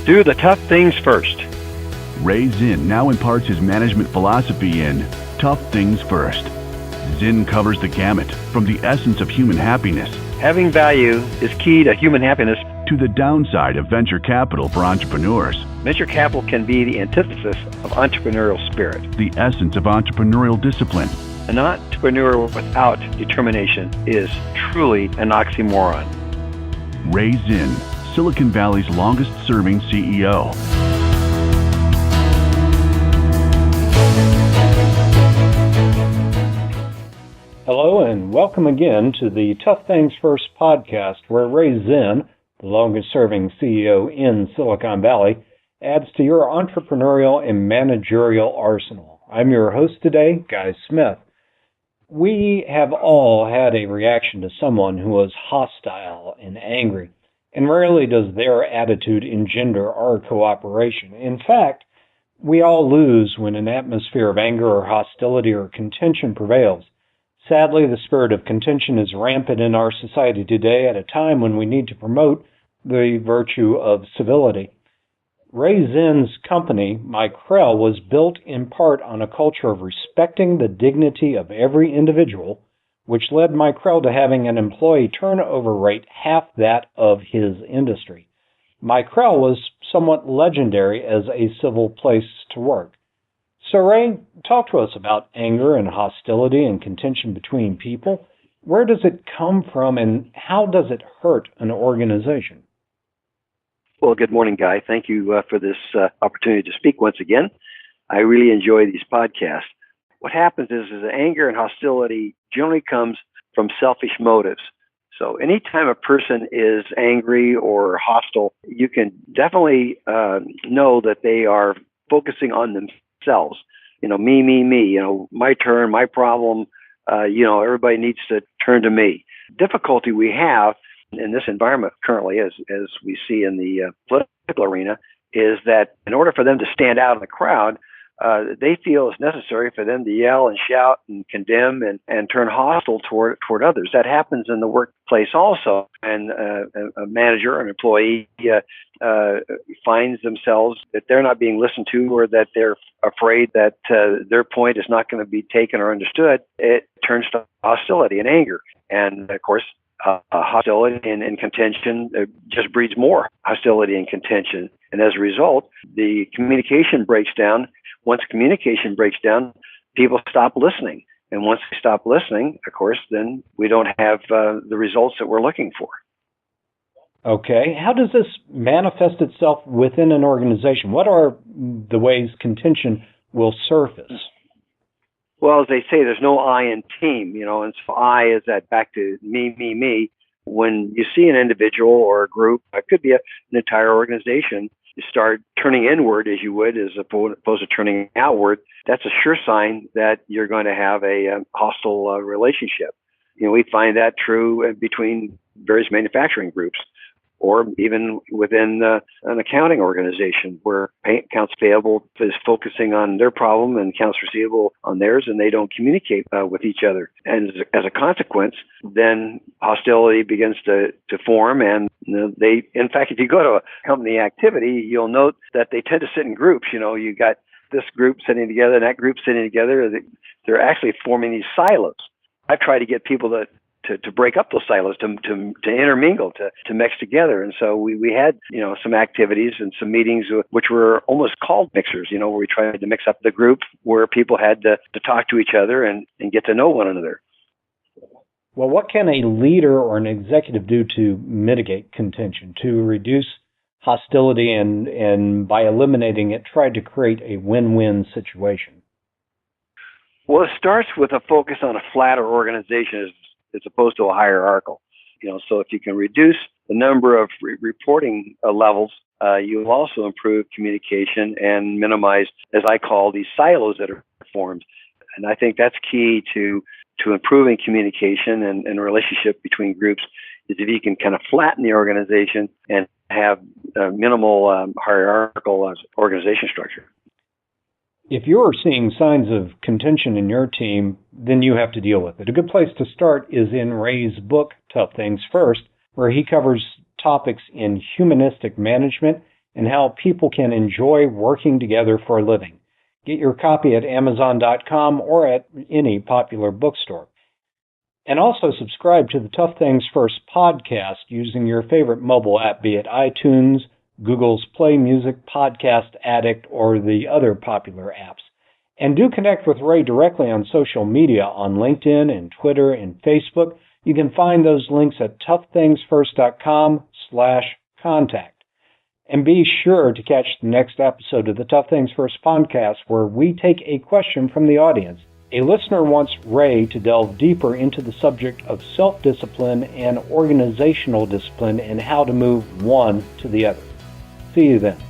Do the tough things first. Zinn now imparts his management philosophy in Tough Things First. Zinn covers the gamut from the essence of human happiness. Having value is key to human happiness. To the downside of venture capital for entrepreneurs. Venture capital can be the antithesis of entrepreneurial spirit. The essence of entrepreneurial discipline. An entrepreneur without determination is truly an oxymoron. Zinn, Silicon Valley's longest-serving CEO. Hello and welcome again to the Tough Things First podcast, where Zinn, the longest-serving CEO in Silicon Valley, adds to your entrepreneurial and managerial arsenal. I'm your host today, Guy Smith. We have all had a reaction to someone who was hostile and angry, and rarely does their attitude engender our cooperation. In fact, we all lose when an atmosphere of anger or hostility or contention prevails. Sadly, the spirit of contention is rampant in our society today at a time when we need to promote the virtue of civility. Zinn's company, Micrel, was built in part on a culture of respecting the dignity of every individual, which led Micrel to having an employee turnover rate half that of his industry. Micrel was somewhat legendary as a civil place to work. So, Ray, talk to us about anger and hostility and contention between people. Where does it come from, and how does it hurt an organization? Well, good morning, Guy. Thank you for this opportunity to speak once again. I really enjoy these podcasts. What happens is that anger and hostility generally comes from selfish motives. So anytime a person is angry or hostile, you can definitely know that they are focusing on themselves. Me, my turn, my problem, everybody needs to turn to me. Difficulty we have in this environment currently, as we see in the political arena, is that in order for them to stand out in the crowd, they feel it's necessary for them to yell and shout and condemn and turn hostile toward others. That happens in the workplace also. And a manager or an employee finds themselves that they're not being listened to, or that they're afraid that their point is not going to be taken or understood. It turns to hostility and anger. And of course, hostility and contention just breeds more hostility and contention. And as a result, the communication breaks down. Once communication breaks down, people stop listening. And once they stop listening, of course, then we don't have the results that we're looking for. Okay. How does this manifest itself within an organization? What are the ways contention will surface? Well, as they say, there's no I in team, and so I is that back to me. When you see an individual or a group, it could be an entire organization, you start turning inward as you would, as opposed to turning outward. That's a sure sign that you're going to have a hostile relationship. We find that true between various manufacturing groups, or even within an accounting organization where accounts payable is focusing on their problem and accounts receivable on theirs, and they don't communicate with each other. And as a consequence, then hostility begins to form. And in fact, if you go to a company activity, you'll note that they tend to sit in groups. You got this group sitting together and that group sitting together. They're actually forming these silos. I've tried to get people to break up those silos, to intermingle, to mix together. And so we had, some activities and some meetings which were almost called mixers, where we tried to mix up the group, where people had to talk to each other and get to know one another. Well, what can a leader or an executive do to mitigate contention, to reduce hostility and by eliminating it, try to create a win-win situation? Well, it starts with a focus on a flatter organization as opposed to a hierarchical. So if you can reduce the number of reporting levels, you'll also improve communication and minimize, as I call, these silos that are formed. And I think that's key to improving communication and relationship between groups, is if you can kind of flatten the organization and have minimal hierarchical organization structure. If you're seeing signs of contention in your team, then you have to deal with it. A good place to start is in Ray's book, Tough Things First, where he covers topics in humanistic management and how people can enjoy working together for a living. Get your copy at Amazon.com or at any popular bookstore. And also subscribe to the Tough Things First podcast using your favorite mobile app, be it iTunes, Google's Play Music, Podcast Addict, or the other popular apps. And do connect with Ray directly on social media on LinkedIn and Twitter and Facebook. You can find those links at toughthingsfirst.com/contact. And be sure to catch the next episode of the Tough Things First podcast, where we take a question from the audience. A listener wants Ray to delve deeper into the subject of self-discipline and organizational discipline and how to move one to the other. See you then.